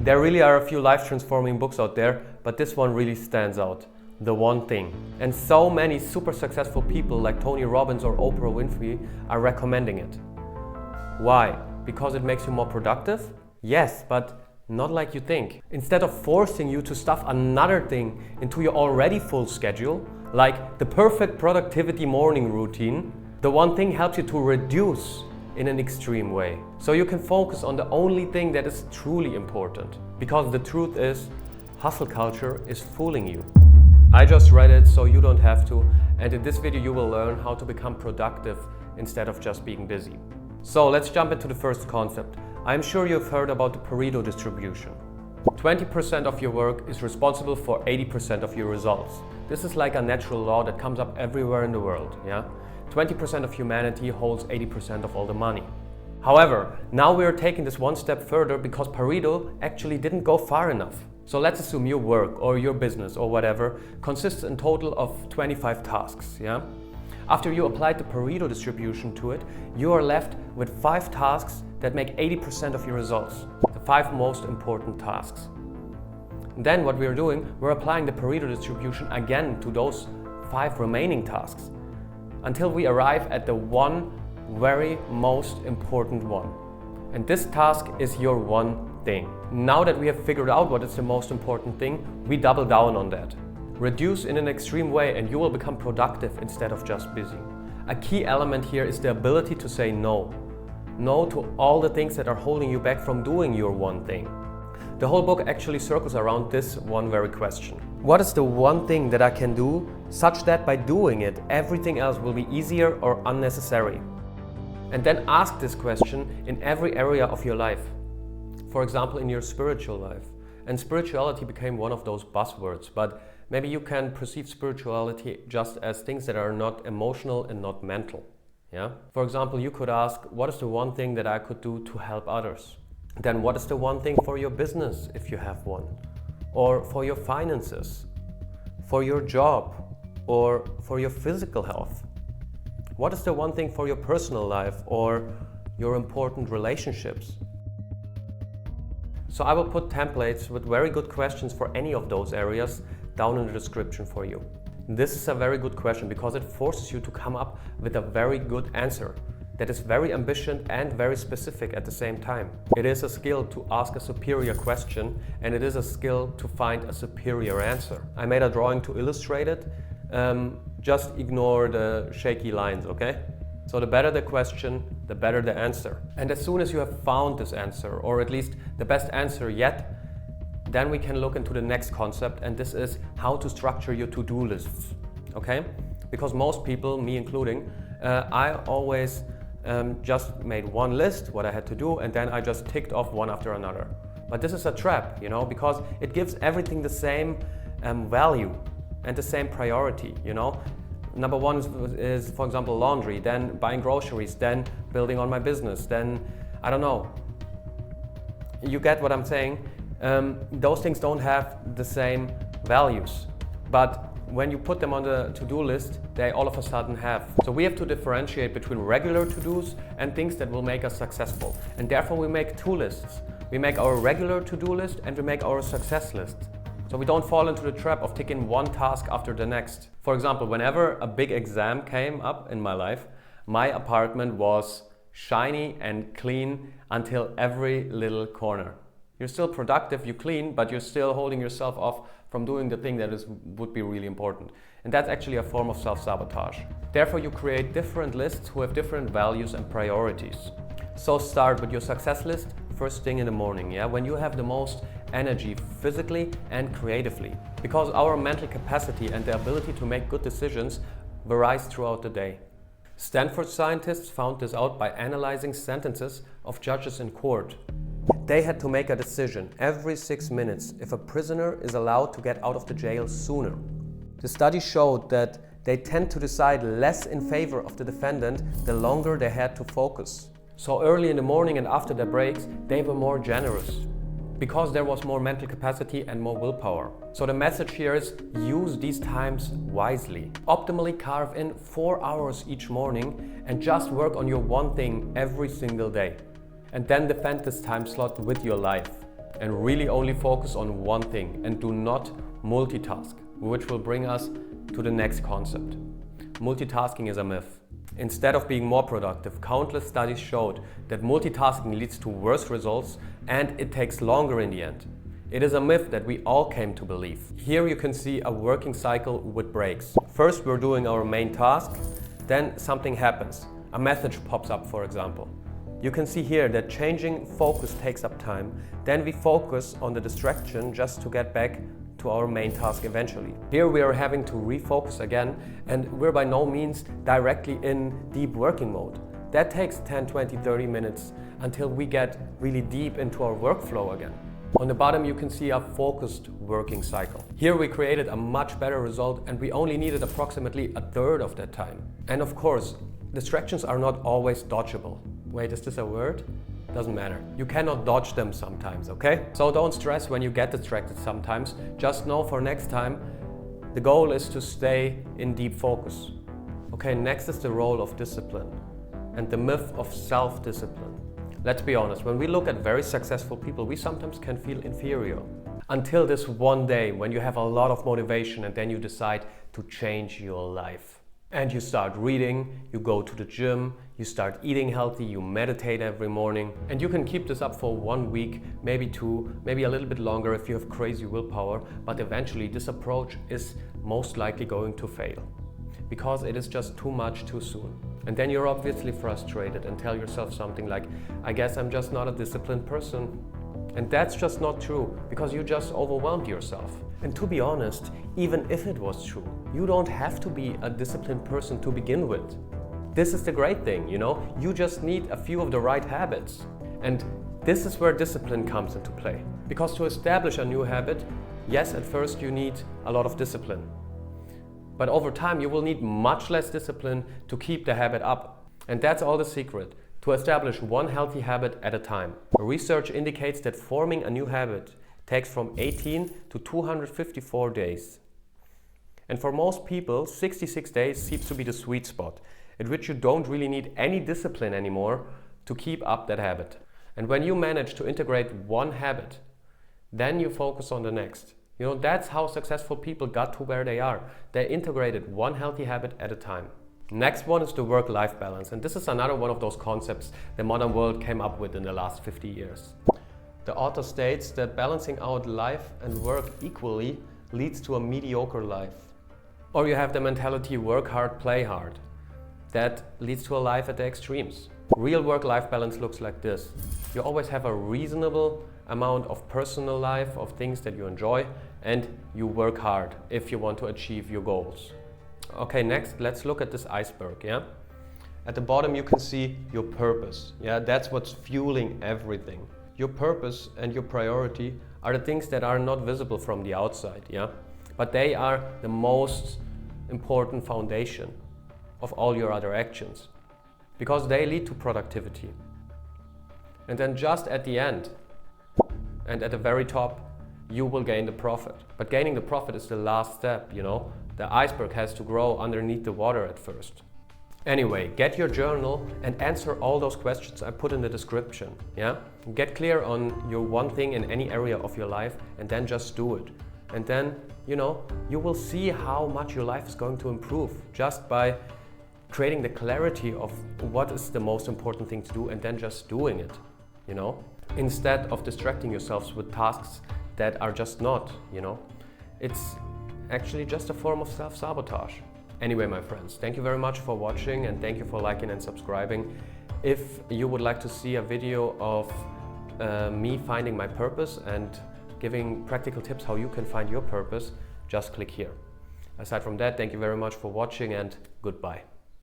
There really are a few life-transforming books out there, but this one really stands out. The One Thing. And so many super successful people like Tony Robbins or Oprah Winfrey are recommending it. Why? Because it makes you more productive? Yes, but not like you think. Instead of forcing you to stuff another thing into your already full schedule, like the perfect productivity morning routine, The One Thing helps you to reduce in an extreme way. So you can focus on the only thing that is truly important. Because the truth is, hustle culture is fooling you. I just read it so you don't have to, and in this video you will learn how to become productive instead of just being busy. So let's jump into the first concept. I'm sure you've heard about the Pareto distribution. 20% of your work is responsible for 80% of your results. This is like a natural law that comes up everywhere in the world, yeah? 20% of humanity holds 80% of all the money. However, now we are taking this one step further because Pareto actually didn't go far enough. So let's assume your work or your business or whatever consists in total of 25 tasks, yeah? After you applied the Pareto distribution to it, you are left with 5 tasks that make 80% of your results. The 5 most important tasks. Then what we are doing, we're applying the Pareto distribution again to those 5 remaining tasks until we arrive at the one very most important one. And this task is your one thing. Now that we have figured out what is the most important thing, we double down on that. Reduce in an extreme way and you will become productive instead of just busy. A key element here is the ability to say no. No to all the things that are holding you back from doing your one thing. The whole book actually circles around this one very question. What is the one thing that I can do such that by doing it, everything else will be easier or unnecessary? And then ask this question in every area of your life. For example, in your spiritual life. And spirituality became one of those buzzwords, but maybe you can perceive spirituality just as things that are not emotional and not mental. Yeah? For example, you could ask, what is the one thing that I could do to help others? Then what is the one thing for your business if you have one? Or for your finances? For your job? Or for your physical health? What is the one thing for your personal life or your important relationships? So I will put templates with very good questions for any of those areas down in the description for you. This is a very good question because it forces you to come up with a very good answer that is very ambitious and very specific at the same time. It is a skill to ask a superior question and it is a skill to find a superior answer. I made a drawing to illustrate it. Just ignore the shaky lines, okay? So the better the question, the better the answer. And as soon as you have found this answer, or at least the best answer yet, then we can look into the next concept, and this is how to structure your to-do lists, okay? Because most people, me including, I always just made one list, what I had to do, and then I just ticked off one after another. But this is a trap, you know, because it gives everything the same value and the same priority, you know? Number one is, for example, laundry, then buying groceries, then building on my business, then, I don't know. You get what I'm saying? Those things don't have the same values, but when you put them on the to-do list, they all of a sudden have. So we have to differentiate between regular to-dos and things that will make us successful. And therefore we make 2 lists. We make our regular to-do list and we make our success list. So we don't fall into the trap of ticking one task after the next. For example, whenever a big exam came up in my life, my apartment was shiny and clean until every little corner. You're still productive, you clean, but you're still holding yourself off from doing the thing that would be really important. And that's actually a form of self-sabotage. Therefore, you create different lists who have different values and priorities. So start with your success list first thing in the morning, yeah? When you have the most energy physically and creatively. Because our mental capacity and the ability to make good decisions varies throughout the day. Stanford scientists found this out by analyzing sentences of judges in court. They had to make a decision every 6 minutes if a prisoner is allowed to get out of the jail sooner. The study showed that they tend to decide less in favor of the defendant the longer they had to focus. So early in the morning and after their breaks, they were more generous because there was more mental capacity and more willpower. So the message here is use these times wisely. Optimally carve in 4 hours each morning and just work on your one thing every single day. And then defend this time slot with your life. and really only focus on one thing and do not multitask, which will bring us to the next concept. Multitasking is a myth. Instead of being more productive, countless studies showed that multitasking leads to worse results and it takes longer in the end. It is a myth that we all came to believe. Here you can see a working cycle with breaks. First we're doing our main task, then something happens. A message pops up, for example. You can see here that changing focus takes up time. Then we focus on the distraction just to get back to our main task eventually. Here we are having to refocus again, and we're by no means directly in deep working mode. That takes 10, 20, 30 minutes until we get really deep into our workflow again. On the bottom you can see a focused working cycle. Here we created a much better result and we only needed approximately a third of that time. And of course, distractions are not always dodgeable. Wait, is this a word? Doesn't matter. You cannot dodge them sometimes, okay? So don't stress when you get distracted sometimes. Just know for next time, the goal is to stay in deep focus. Okay, next is the role of discipline and the myth of self-discipline. Let's be honest, when we look at very successful people, we sometimes can feel inferior. Until this one day when you have a lot of motivation and then you decide to change your life. And you start reading, you go to the gym, you start eating healthy, you meditate every morning. And you can keep this up for 1 week, maybe 2, maybe a little bit longer if you have crazy willpower. But eventually this approach is most likely going to fail. Because it is just too much too soon. And then you're obviously frustrated and tell yourself something like, I guess I'm just not a disciplined person. And that's just not true, because you just overwhelmed yourself. And to be honest, even if it was true, you don't have to be a disciplined person to begin with. This is the great thing, you know? You just need a few of the right habits. And this is where discipline comes into play. Because to establish a new habit, yes, at first you need a lot of discipline. But over time you will need much less discipline to keep the habit up. And that's all the secret, to establish one healthy habit at a time. Research indicates that forming a new habit takes from 18 to 254 days. And for most people, 66 days seems to be the sweet spot, at which you don't really need any discipline anymore to keep up that habit. And when you manage to integrate one habit, then you focus on the next. You know, that's how successful people got to where they are. They integrated one healthy habit at a time. Next one is the work-life balance. And this is another one of those concepts the modern world came up with in the last 50 years. The author states that balancing out life and work equally leads to a mediocre life. Or you have the mentality work hard, play hard. That leads to a life at the extremes. Real work-life balance looks like this. You always have a reasonable amount of personal life, of things that you enjoy, and you work hard if you want to achieve your goals. Okay, next let's look at this iceberg, yeah? At the bottom you can see your purpose, yeah? That's what's fueling everything. Your purpose and your priority are the things that are not visible from the outside, yeah? But they are the most important foundation of all your other actions, because they lead to productivity. And then just at the end, and at the very top, you will gain the profit. But gaining the profit is the last step, you know? The iceberg has to grow underneath the water at first. Anyway, get your journal and answer all those questions I put in the description, yeah? Get clear on your one thing in any area of your life and then just do it. And then, you know, you will see how much your life is going to improve just by creating the clarity of what is the most important thing to do and then just doing it, you know? Instead of distracting yourselves with tasks that are just not, you know? It's actually just a form of self-sabotage. Anyway, my friends, thank you very much for watching and thank you for liking and subscribing. If you would like to see a video of me finding my purpose and giving practical tips how you can find your purpose, just click here. Aside from that, thank you very much for watching and goodbye.